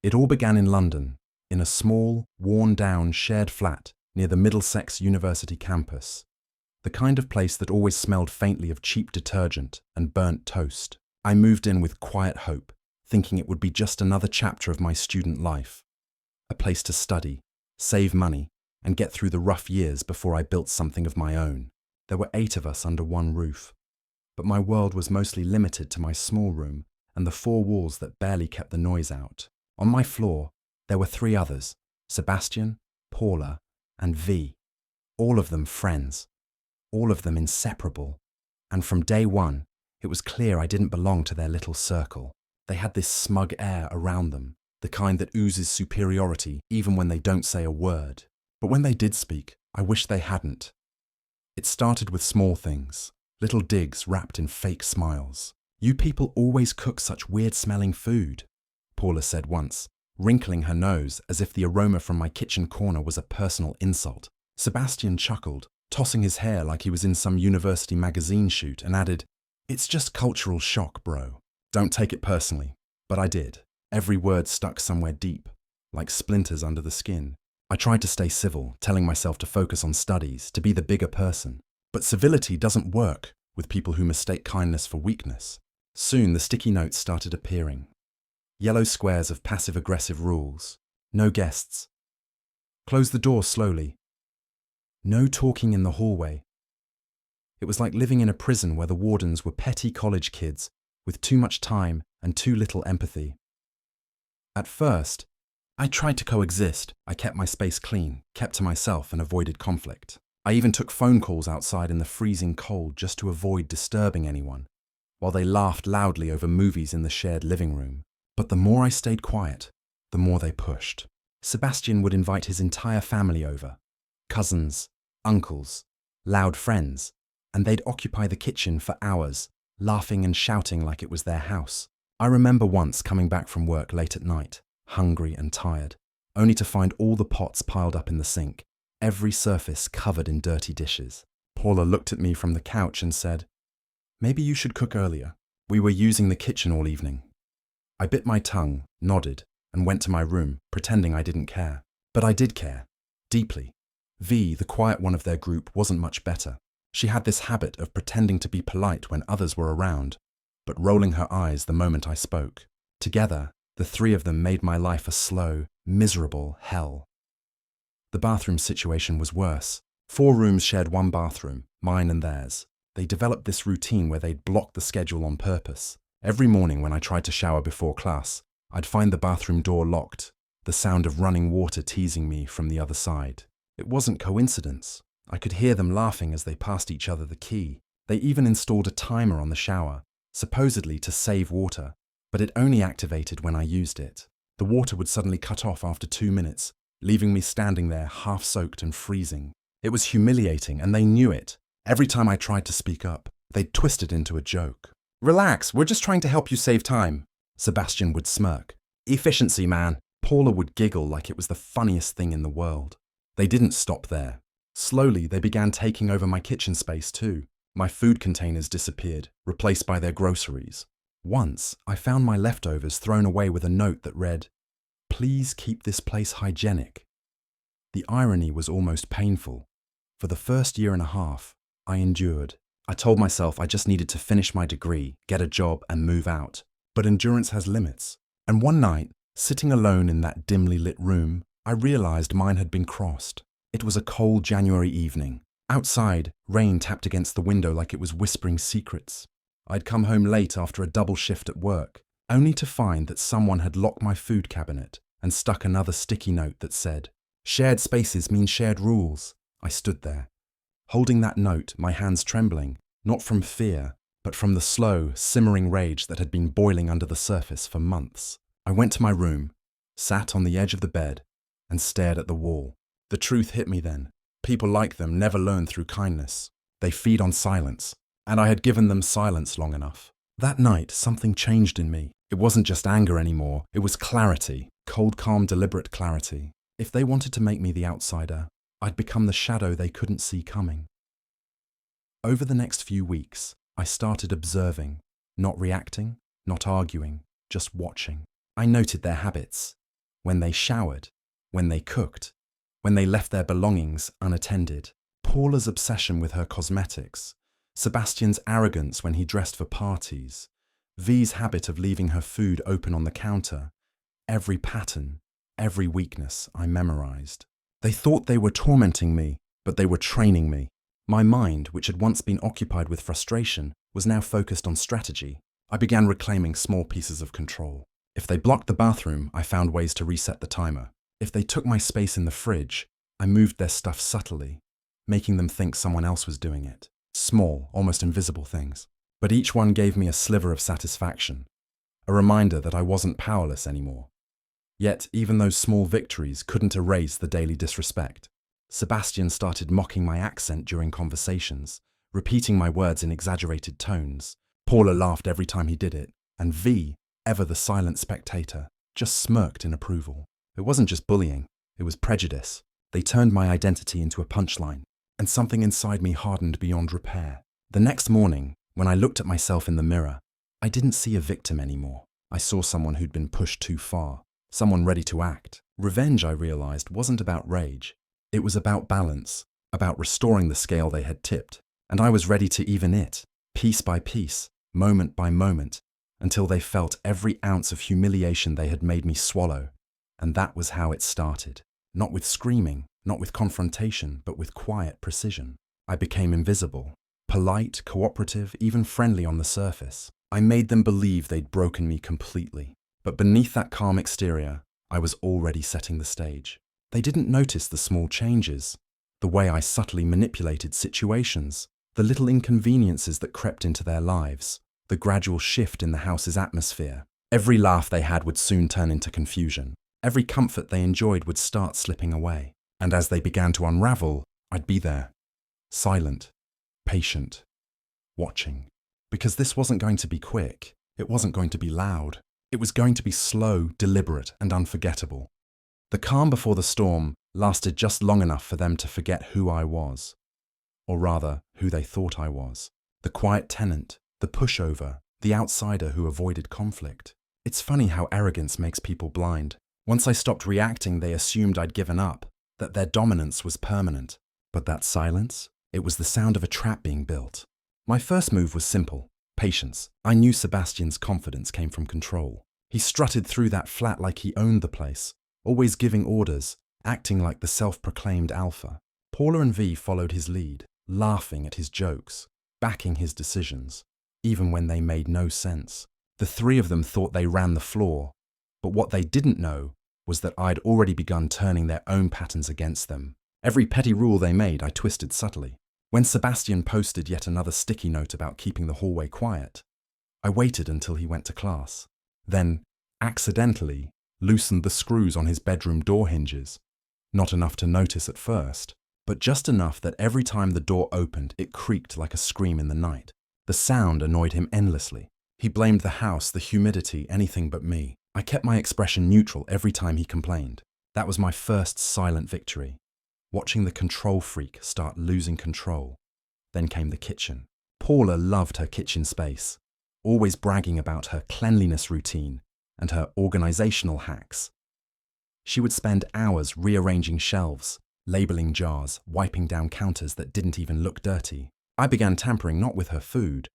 It all began in London, in a small, worn-down shared flat near the Middlesex University campus, the kind of place that always smelled faintly of cheap detergent and burnt toast. I moved in with quiet hope, thinking it would be just another chapter of my student life, a place to study, save money, and get through the rough years before I built something of my own. There were 8 of us under one roof, but my world was mostly limited to my small room and the 4 walls that barely kept the noise out. On my floor, there were 3 others, Sebastian, Paula, and V, all of them friends, all of them inseparable, and from day one, it was clear I didn't belong to their little circle. They had this smug air around them, the kind that oozes superiority even when they don't say a word. But when they did speak, I wish they hadn't. It started with small things, little digs wrapped in fake smiles. "You people always cook such weird-smelling food," Paula said once, wrinkling her nose as if the aroma from my kitchen corner was a personal insult. Sebastian chuckled, tossing his hair like he was in some university magazine shoot, and added, "It's just cultural shock, bro. Don't take it personally." But I did. Every word stuck somewhere deep, like splinters under the skin. I tried to stay civil, telling myself to focus on studies, to be the bigger person. But civility doesn't work with people who mistake kindness for weakness. Soon the sticky notes started appearing. Yellow squares of passive-aggressive rules. No guests. Close the door slowly. No talking in the hallway. It was like living in a prison where the wardens were petty college kids with too much time and too little empathy. At first, I tried to coexist. I kept my space clean, kept to myself, and avoided conflict. I even took phone calls outside in the freezing cold just to avoid disturbing anyone, while they laughed loudly over movies in the shared living room. But the more I stayed quiet, the more they pushed. Sebastian would invite his entire family over, cousins, uncles, loud friends, and they'd occupy the kitchen for hours, laughing and shouting like it was their house. I remember once coming back from work late at night, hungry and tired, only to find all the pots piled up in the sink, every surface covered in dirty dishes. Paula looked at me from the couch and said, "Maybe you should cook earlier. We were using the kitchen all evening." I bit my tongue, nodded, and went to my room, pretending I didn't care. But I did care, deeply. V, the quiet one of their group, wasn't much better. She had this habit of pretending to be polite when others were around, but rolling her eyes the moment I spoke. Together, the 3 of them made my life a slow, miserable hell. The bathroom situation was worse. 4 rooms shared one bathroom, mine and theirs. They developed this routine where they'd block the schedule on purpose. Every morning when I tried to shower before class, I'd find the bathroom door locked, the sound of running water teasing me from the other side. It wasn't coincidence. I could hear them laughing as they passed each other the key. They even installed a timer on the shower, supposedly to save water, but it only activated when I used it. The water would suddenly cut off after 2 minutes, leaving me standing there half-soaked and freezing. It was humiliating, and they knew it. Every time I tried to speak up, they'd twist it into a joke. "Relax, we're just trying to help you save time," Sebastian would smirk. "Efficiency, man." Paula would giggle like it was the funniest thing in the world. They didn't stop there. Slowly, they began taking over my kitchen space too. My food containers disappeared, replaced by their groceries. Once, I found my leftovers thrown away with a note that read, "Please keep this place hygienic." The irony was almost painful. For the first year and a half, I endured. I told myself I just needed to finish my degree, get a job, and move out. But endurance has limits. And one night, sitting alone in that dimly lit room, I realized mine had been crossed. It was a cold January evening. Outside, rain tapped against the window like it was whispering secrets. I'd come home late after a double shift at work, only to find that someone had locked my food cabinet and stuck another sticky note that said, "Shared spaces mean shared rules." I stood there, holding that note, my hands trembling, not from fear, but from the slow, simmering rage that had been boiling under the surface for months. I went to my room, sat on the edge of the bed, and stared at the wall. The truth hit me then. People like them never learn through kindness. They feed on silence, and I had given them silence long enough. That night, something changed in me. It wasn't just anger anymore. It was clarity, cold, calm, deliberate clarity. If they wanted to make me the outsider, I'd become the shadow they couldn't see coming. Over the next few weeks, I started observing, not reacting, not arguing, just watching. I noted their habits, when they showered, when they cooked, when they left their belongings unattended. Paula's obsession with her cosmetics, Sebastian's arrogance when he dressed for parties, V's habit of leaving her food open on the counter, every pattern, every weakness I memorized. They thought they were tormenting me, but they were training me. My mind, which had once been occupied with frustration, was now focused on strategy. I began reclaiming small pieces of control. If they blocked the bathroom, I found ways to reset the timer. If they took my space in the fridge, I moved their stuff subtly, making them think someone else was doing it. Small, almost invisible things. But each one gave me a sliver of satisfaction, a reminder that I wasn't powerless anymore. Yet, even those small victories couldn't erase the daily disrespect. Sebastian started mocking my accent during conversations, repeating my words in exaggerated tones. Paula laughed every time he did it, and V, ever the silent spectator, just smirked in approval. It wasn't just bullying, it was prejudice. They turned my identity into a punchline, and something inside me hardened beyond repair. The next morning, when I looked at myself in the mirror, I didn't see a victim anymore. I saw someone who'd been pushed too far, someone ready to act. Revenge, I realized, wasn't about rage. It was about balance, about restoring the scale they had tipped. And I was ready to even it, piece by piece, moment by moment, until they felt every ounce of humiliation they had made me swallow. And that was how it started. Not with screaming, not with confrontation, but with quiet precision. I became invisible, polite, cooperative, even friendly on the surface. I made them believe they'd broken me completely. But beneath that calm exterior, I was already setting the stage. They didn't notice the small changes, the way I subtly manipulated situations, the little inconveniences that crept into their lives, the gradual shift in the house's atmosphere. Every laugh they had would soon turn into confusion. Every comfort they enjoyed would start slipping away. And as they began to unravel, I'd be there, silent, patient, watching. Because this wasn't going to be quick. It wasn't going to be loud. It was going to be slow, deliberate, and unforgettable. The calm before the storm lasted just long enough for them to forget who I was. Or rather, who they thought I was. The quiet tenant, the pushover, the outsider who avoided conflict. It's funny how arrogance makes people blind. Once I stopped reacting, they assumed I'd given up, that their dominance was permanent. But that silence? It was the sound of a trap being built. My first move was simple. Patience. I knew Sebastian's confidence came from control. He strutted through that flat like he owned the place, always giving orders, acting like the self-proclaimed alpha. Paula and V followed his lead, laughing at his jokes, backing his decisions, even when they made no sense. The three of them thought they ran the floor, but what they didn't know was that I'd already begun turning their own patterns against them. Every petty rule they made, I twisted subtly. When Sebastian posted yet another sticky note about keeping the hallway quiet, I waited until he went to class, then, accidentally, loosened the screws on his bedroom door hinges. Not enough to notice at first, but just enough that every time the door opened, it creaked like a scream in the night. The sound annoyed him endlessly. He blamed the house, the humidity, anything but me. I kept my expression neutral every time he complained. That was my first silent victory. Watching the control freak start losing control. Then came the kitchen. Paula loved her kitchen space, always bragging about her cleanliness routine and her organizational hacks. She would spend hours rearranging shelves, labeling jars, wiping down counters that didn't even look dirty. I began tampering not with her food,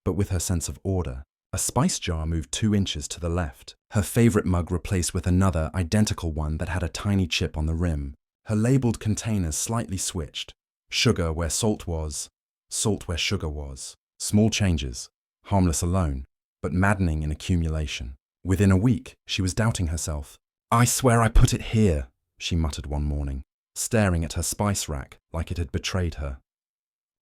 but with her sense of order. A spice jar moved 2 inches to the left, her favorite mug replaced with another identical one that had a tiny chip on the rim. Her labeled containers slightly switched. Sugar where salt was, salt where sugar was. Small changes, harmless alone, but maddening in accumulation. Within a week, she was doubting herself. "I swear I put it here," she muttered one morning, staring at her spice rack like it had betrayed her.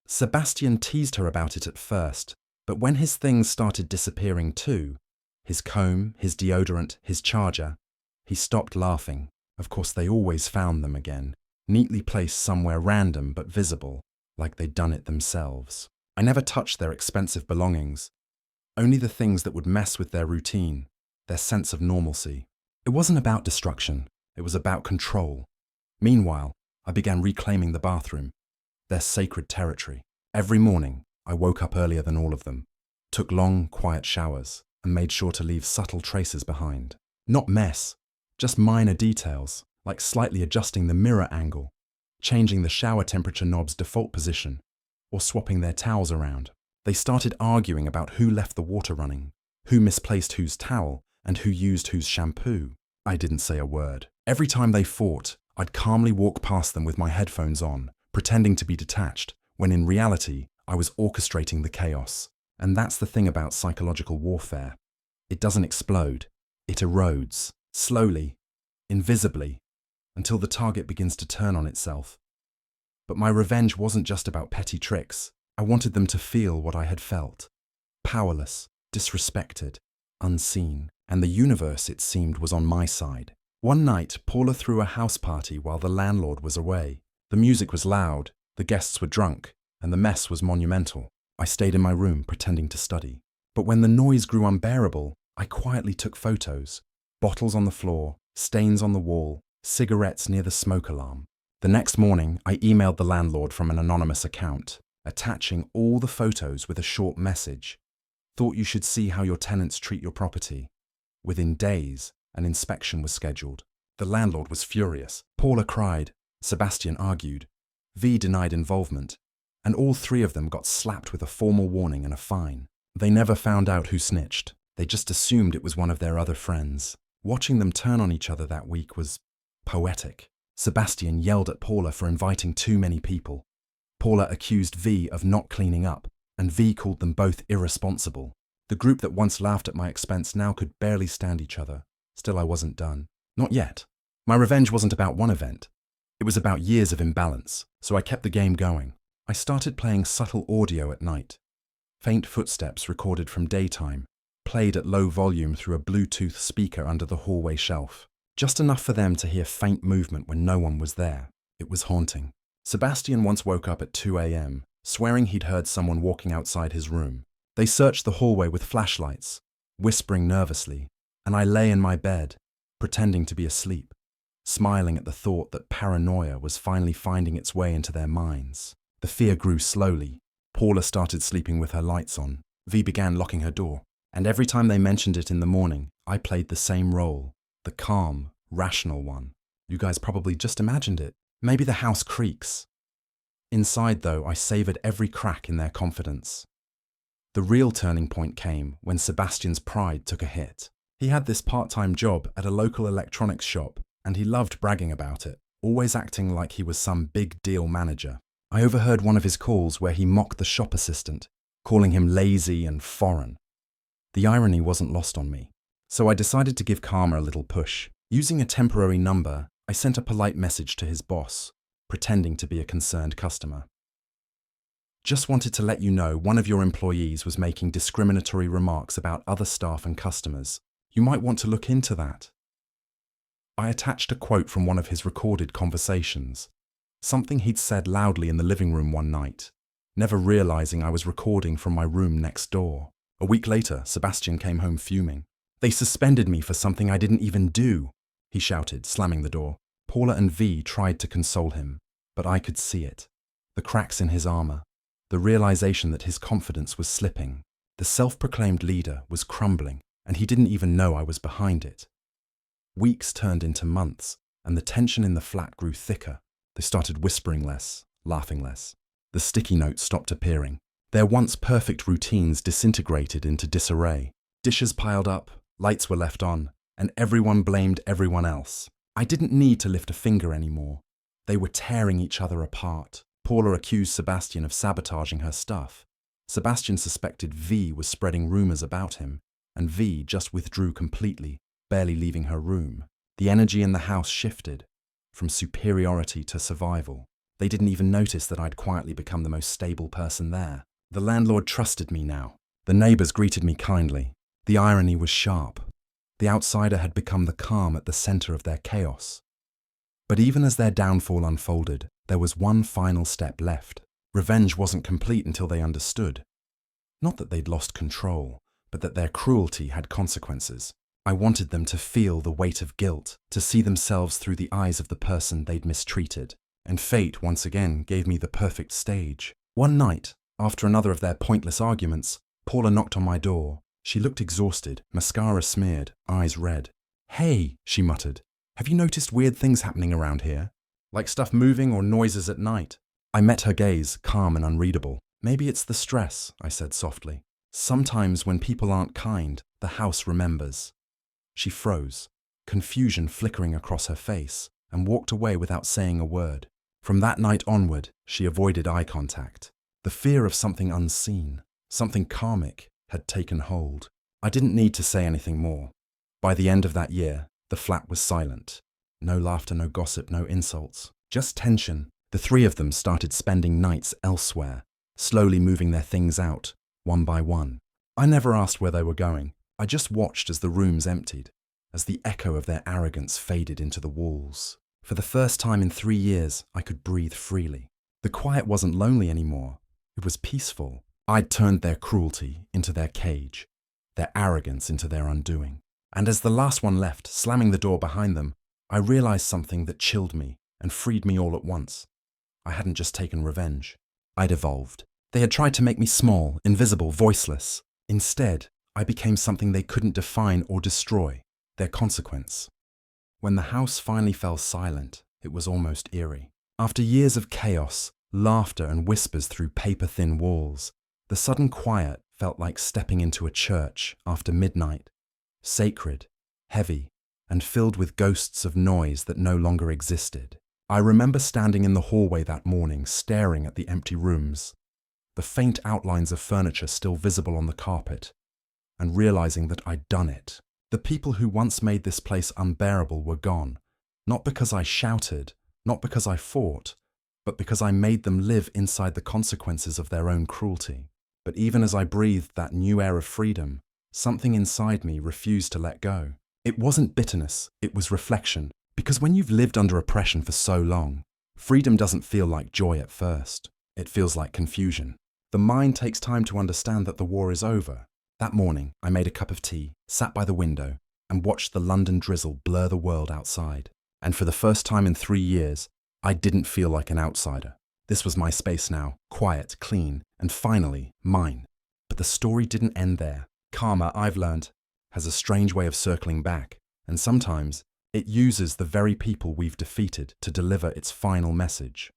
Sebastian teased her about it at first, but when his things started disappearing too, his comb, his deodorant, his charger, he stopped laughing. Of course, they always found them again, neatly placed somewhere random but visible, like they'd done it themselves. I never touched their expensive belongings, only the things that would mess with their routine, their sense of normalcy. It wasn't about destruction, it was about control. Meanwhile, I began reclaiming the bathroom, their sacred territory. Every morning, I woke up earlier than all of them, took long, quiet showers, and made sure to leave subtle traces behind. Not mess, Just minor details, like slightly adjusting the mirror angle, changing the shower temperature knob's default position, or swapping their towels around. They started arguing about who left the water running, who misplaced whose towel, and who used whose shampoo. I didn't say a word. Every time they fought, I'd calmly walk past them with my headphones on, pretending to be detached, when in reality, I was orchestrating the chaos. And that's the thing about psychological warfare. It doesn't explode. It erodes, slowly, invisibly, until the target begins to turn on itself. But my revenge wasn't just about petty tricks. I wanted them to feel what I had felt. Powerless, disrespected, unseen, and the universe, it seemed, was on my side. One night, Paula threw a house party while the landlord was away. The music was loud, the guests were drunk, and the mess was monumental. I stayed in my room pretending to study. But when the noise grew unbearable, I quietly took photos. Bottles on the floor, stains on the wall, cigarettes near the smoke alarm. The next morning, I emailed the landlord from an anonymous account, attaching all the photos with a short message. Thought you should see how your tenants treat your property. Within days, an inspection was scheduled. The landlord was furious. Paula cried. Sebastian argued. V denied involvement. And all three of them got slapped with a formal warning and a fine. They never found out who snitched. They just assumed it was one of their other friends. Watching them turn on each other that week was poetic. Sebastian yelled at Paula for inviting too many people. Paula accused V of not cleaning up, and V called them both irresponsible. The group that once laughed at my expense now could barely stand each other. Still, I wasn't done. Not yet. My revenge wasn't about one event. It was about years of imbalance, so I kept the game going. I started playing subtle audio at night. Faint footsteps recorded from daytime, played at low volume through a Bluetooth speaker under the hallway shelf. Just enough for them to hear faint movement when no one was there. It was haunting. Sebastian once woke up at 2 a.m., swearing he'd heard someone walking outside his room. They searched the hallway with flashlights, whispering nervously, and I lay in my bed, pretending to be asleep, smiling at the thought that paranoia was finally finding its way into their minds. The fear grew slowly. Paula started sleeping with her lights on. V began locking her door. And every time they mentioned it in the morning, I played the same role, the calm, rational one. You guys probably just imagined it. Maybe the house creaks. Inside, though, I savored every crack in their confidence. The real turning point came when Sebastian's pride took a hit. He had this part-time job at a local electronics shop, and he loved bragging about it, always acting like he was some big-deal manager. I overheard one of his calls where he mocked the shop assistant, calling him lazy and foreign. The irony wasn't lost on me, so I decided to give Karma a little push. Using a temporary number, I sent a polite message to his boss, pretending to be a concerned customer. Just wanted to let you know one of your employees was making discriminatory remarks about other staff and customers. You might want to look into that. I attached a quote from one of his recorded conversations, something he'd said loudly in the living room one night, never realizing I was recording from my room next door. A week later, Sebastian came home fuming. They suspended me for something I didn't even do, he shouted, slamming the door. Paula and V tried to console him, but I could see it. The cracks in his armor, the realization that his confidence was slipping. The self-proclaimed leader was crumbling, and he didn't even know I was behind it. Weeks turned into months, and the tension in the flat grew thicker. They started whispering less, laughing less. The sticky notes stopped appearing. Their once perfect routines disintegrated into disarray. Dishes piled up, lights were left on, and everyone blamed everyone else. I didn't need to lift a finger anymore. They were tearing each other apart. Paula accused Sebastian of sabotaging her stuff. Sebastian suspected V was spreading rumors about him, and V just withdrew completely, barely leaving her room. The energy in the house shifted, from superiority to survival. They didn't even notice that I'd quietly become the most stable person there. The landlord trusted me now. The neighbors greeted me kindly. The irony was sharp. The outsider had become the calm at the center of their chaos. But even as their downfall unfolded, there was one final step left. Revenge wasn't complete until they understood. Not that they'd lost control, but that their cruelty had consequences. I wanted them to feel the weight of guilt, to see themselves through the eyes of the person they'd mistreated. And fate, once again, gave me the perfect stage. One night, after another of their pointless arguments, Paula knocked on my door. She looked exhausted, mascara smeared, eyes red. "Hey," she muttered. Have you noticed weird things happening around here? Like stuff moving or noises at night? I met her gaze, calm and unreadable. Maybe it's the stress, I said softly. Sometimes when people aren't kind, the house remembers. She froze, confusion flickering across her face, and walked away without saying a word. From that night onward, she avoided eye contact. The fear of something unseen, something karmic, had taken hold. I didn't need to say anything more. By the end of that year, the flat was silent. No laughter, no gossip, no insults. Just tension. The three of them started spending nights elsewhere, slowly moving their things out, one by one. I never asked where they were going. I just watched as the rooms emptied, as the echo of their arrogance faded into the walls. For the first time in 3 years, I could breathe freely. The quiet wasn't lonely anymore. It was peaceful. I'd turned their cruelty into their cage, their arrogance into their undoing. And as the last one left, slamming the door behind them, I realized something that chilled me and freed me all at once. I hadn't just taken revenge. I'd evolved. They had tried to make me small, invisible, voiceless. Instead, I became something they couldn't define or destroy, their consequence. When the house finally fell silent, it was almost eerie. After years of chaos, laughter and whispers through paper-thin walls, the sudden quiet felt like stepping into a church after midnight, sacred, heavy, and filled with ghosts of noise that no longer existed. I remember standing in the hallway that morning, staring at the empty rooms, the faint outlines of furniture still visible on the carpet, and realizing that I'd done it. The people who once made this place unbearable were gone, not because I shouted, not because I fought, but because I made them live inside the consequences of their own cruelty. But even as I breathed that new air of freedom, something inside me refused to let go. It wasn't bitterness, it was reflection. Because when you've lived under oppression for so long, freedom doesn't feel like joy at first. It feels like confusion. The mind takes time to understand that the war is over. That morning, I made a cup of tea, sat by the window, and watched the London drizzle blur the world outside. And for the first time in 3 years, I didn't feel like an outsider. This was my space now, quiet, clean, and finally, mine. But the story didn't end there. Karma, I've learned, has a strange way of circling back, and sometimes it uses the very people we've defeated to deliver its final message.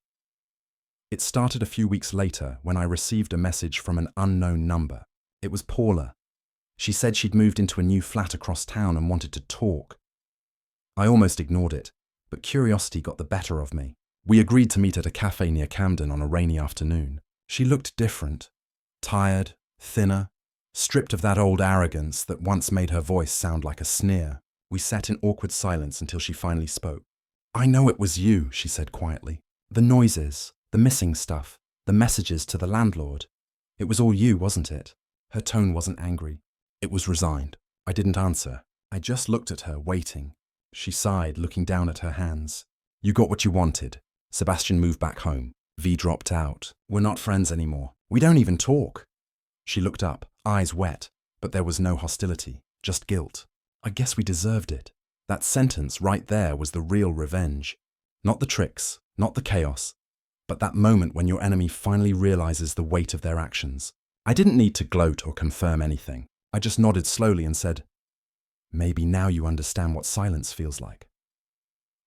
It started a few weeks later when I received a message from an unknown number. It was Paula. She said she'd moved into a new flat across town and wanted to talk. I almost ignored it, but curiosity got the better of me. We agreed to meet at a cafe near Camden on a rainy afternoon. She looked different, tired, thinner, stripped of that old arrogance that once made her voice sound like a sneer. We sat in awkward silence until she finally spoke. "I know it was you," she said quietly. "The noises, the missing stuff, the messages to the landlord. It was all you, wasn't it?" Her tone wasn't angry. It was resigned. I didn't answer. I just looked at her, waiting. She sighed, looking down at her hands. "You got what you wanted. Sebastian moved back home. V dropped out. We're not friends anymore. We don't even talk." She looked up, eyes wet, but there was no hostility, just guilt. I guess we deserved it. That sentence right there was the real revenge. Not the tricks, not the chaos, but that moment when your enemy finally realizes the weight of their actions. I didn't need to gloat or confirm anything. I just nodded slowly and said, "Maybe now you understand what silence feels like."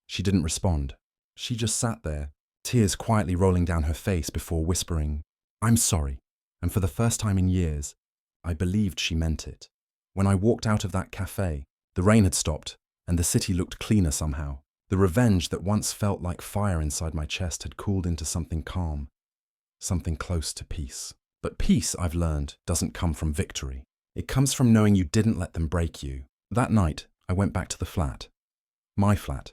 She didn't respond. She just sat there, tears quietly rolling down her face before whispering, "I'm sorry." And for the first time in years, I believed she meant it. When I walked out of that cafe, the rain had stopped and the city looked cleaner somehow. The revenge that once felt like fire inside my chest had cooled into something calm, something close to peace. But peace, I've learned, doesn't come from victory. It comes from knowing you didn't let them break you. That night, I went back to the flat, my flat,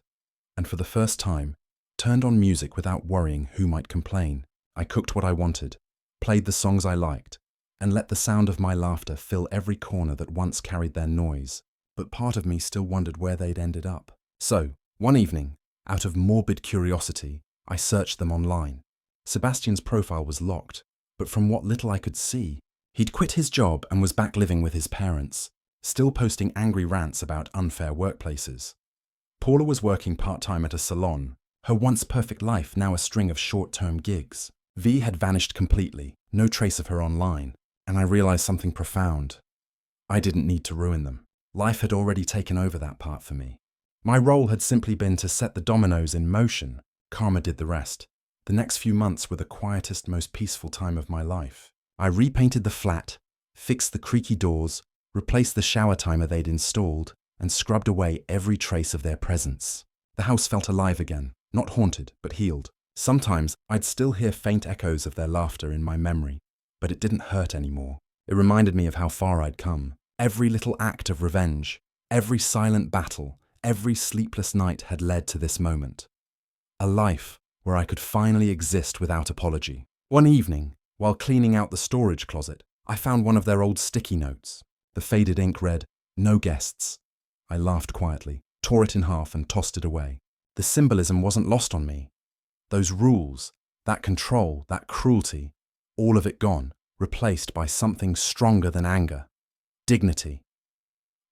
and for the first time, turned on music without worrying who might complain. I cooked what I wanted, played the songs I liked, and let the sound of my laughter fill every corner that once carried their noise. But part of me still wondered where they'd ended up. So, one evening, out of morbid curiosity, I searched them online. Sebastian's profile was locked, but from what little I could see, he'd quit his job and was back living with his parents, still posting angry rants about unfair workplaces. Paula was working part-time at a salon, her once perfect life now a string of short-term gigs. V had vanished completely, no trace of her online, and I realized something profound. I didn't need to ruin them. Life had already taken over that part for me. My role had simply been to set the dominoes in motion. Karma did the rest. The next few months were the quietest, most peaceful time of my life. I repainted the flat, fixed the creaky doors, replaced the shower timer they'd installed, and scrubbed away every trace of their presence. The house felt alive again, not haunted, but healed. Sometimes I'd still hear faint echoes of their laughter in my memory, but it didn't hurt anymore. It reminded me of how far I'd come. Every little act of revenge, every silent battle, every sleepless night had led to this moment. A life where I could finally exist without apology. One evening, while cleaning out the storage closet, I found one of their old sticky notes. The faded ink read, "No guests." I laughed quietly, tore it in half and tossed it away. The symbolism wasn't lost on me. Those rules, that control, that cruelty, all of it gone, replaced by something stronger than anger. Dignity.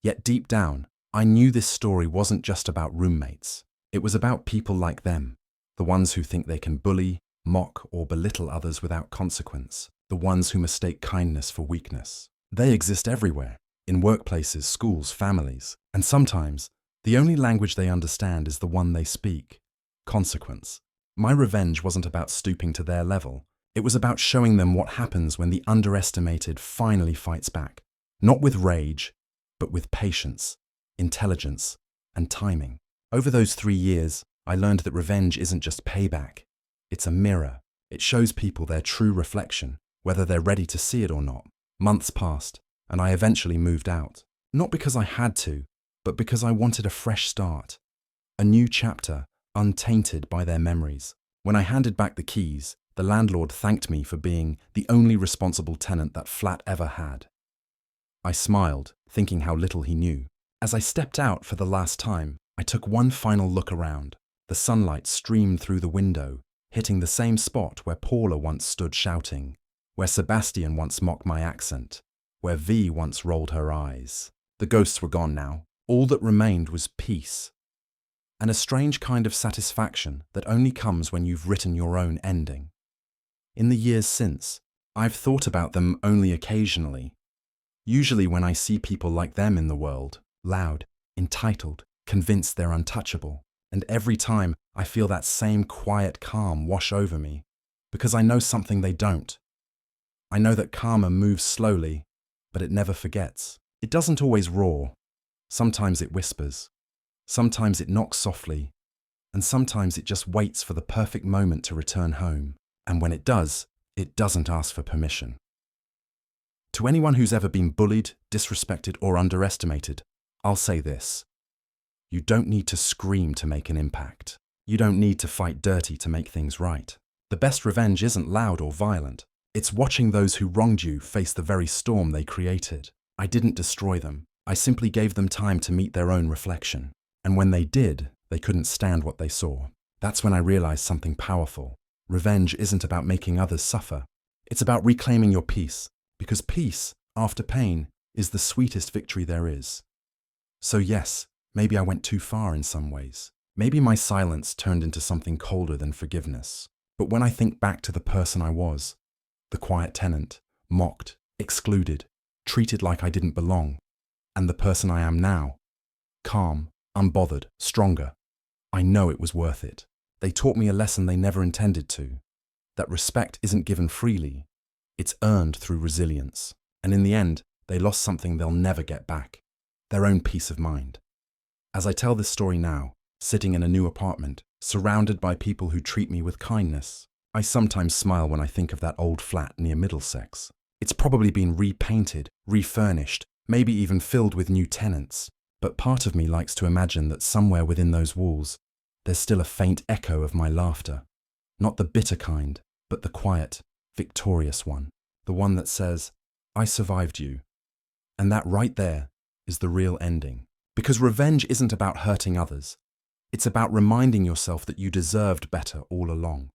Yet deep down, I knew this story wasn't just about roommates. It was about people like them, the ones who think they can bully, mock, or belittle others without consequence, the ones who mistake kindness for weakness. They exist everywhere, in workplaces, schools, families, and sometimes the only language they understand is the one they speak: consequence. My revenge wasn't about stooping to their level. It was about showing them what happens when the underestimated finally fights back. Not with rage, but with patience, intelligence, and timing. Over those 3 years, I learned that revenge isn't just payback. It's a mirror. It shows people their true reflection, whether they're ready to see it or not. Months passed, and I eventually moved out. Not because I had to, but because I wanted a fresh start. A new chapter, untainted by their memories. When I handed back the keys, the landlord thanked me for being the only responsible tenant that flat ever had. I smiled, thinking how little he knew. As I stepped out for the last time, I took one final look around. The sunlight streamed through the window, hitting the same spot where Paula once stood shouting, where Sebastian once mocked my accent, where V once rolled her eyes. The ghosts were gone now. All that remained was peace, and a strange kind of satisfaction that only comes when you've written your own ending. In the years since, I've thought about them only occasionally, usually when I see people like them in the world, loud, entitled, convinced they're untouchable. And every time I feel that same quiet calm wash over me, because I know something they don't. I know that karma moves slowly, but it never forgets. It doesn't always roar. Sometimes it whispers. Sometimes it knocks softly. And sometimes it just waits for the perfect moment to return home. And when it does, it doesn't ask for permission. To anyone who's ever been bullied, disrespected, or underestimated, I'll say this. You don't need to scream to make an impact. You don't need to fight dirty to make things right. The best revenge isn't loud or violent. It's watching those who wronged you face the very storm they created. I didn't destroy them. I simply gave them time to meet their own reflection. And when they did, they couldn't stand what they saw. That's when I realized something powerful. Revenge isn't about making others suffer. It's about reclaiming your peace, because peace, after pain, is the sweetest victory there is. So yes, maybe I went too far in some ways. Maybe my silence turned into something colder than forgiveness. But when I think back to the person I was, the quiet tenant, mocked, excluded, treated like I didn't belong, and the person I am now, calm, unbothered, stronger, I know it was worth it. They taught me a lesson they never intended to, that respect isn't given freely, it's earned through resilience. And in the end, they lost something they'll never get back, their own peace of mind. As I tell this story now, sitting in a new apartment, surrounded by people who treat me with kindness, I sometimes smile when I think of that old flat near Middlesex. It's probably been repainted, refurnished, maybe even filled with new tenants. But part of me likes to imagine that somewhere within those walls, there's still a faint echo of my laughter. Not the bitter kind, but the quiet, victorious one. The one that says, I survived you. And that right there is the real ending. Because revenge isn't about hurting others. It's about reminding yourself that you deserved better all along.